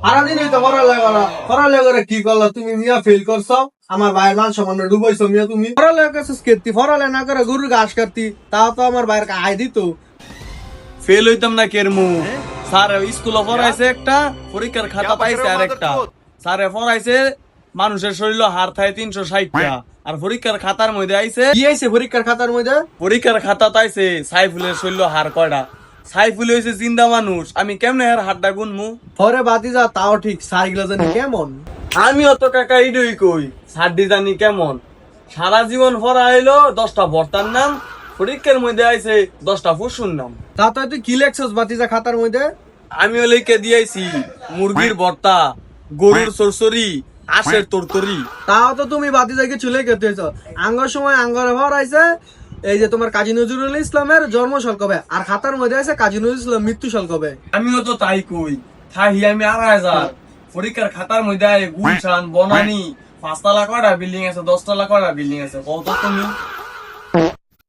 সারাদিনই তো পড়ালেখা কি করলো তুমি মিয়া ফেল করছো আমার ভাইয়ের মান সম্মান ডুবাইছো মিয়া তুমি পড়ালেখা করছিস কেতি পড়ালেখা না করে গরুর ঘাস কাটতি তাও তো আমার ভাইয়ের আয় দিত ফেল হইতাম না কেরমু স্যার স্কুলে পড়াইছে একটা পরীক্ষার খাতা পাইছে আর একটা স্যারে পড়াইছে মানুষের শরীর হার থাকে 360টা আর পরীক্ষার খাতার মধ্যে আইছে কি আইছে পরীক্ষার খাতার মধ্যে পরীক্ষার খাতা তাইছে সাইফুলের শরীর হার কয়টা সাইফুল হইছে জিন্দা মানুষ আমি কেমনে এর হারটা গুনমু পরে বাতি যা তাও ঠিক সাইগুলো জানি কেমন আমি অত কাকা ইডই কই সাড্ডি জানি কেমন সারা জীবন পড়া হইলো 10টা ভর্তার নাম পরীক্ষার মধ্যে আইছে 10টা পশুর নাম তা তো তুই কি লেখছস বাতিজা খাতার মধ্যে আমি লিখে দিয়েছি মুরগির ভর্তা গরুর সরসরি আশের তরতরি তাও তো তুমি বাতিজাকে চুলে কেটেছ আঙ্গর সময় আঙ্গরে ভর আইছে এই যে তোমার কাজী নজরুল ইসলামের জন্মসাল কবে আর খাতার মধ্যে আছে কাজী নজরুল ইসলাম মৃত্যুসাল কবে আমিও তো তাই কই থাহি আমি 2,500 পরীক্ষার খাতার মধ্যে আয় গুলশান বনানি 5 তলা কয়টা বিল্ডিং আছে 10 তলা কয়টা বিল্ডিং আছে কত তুমি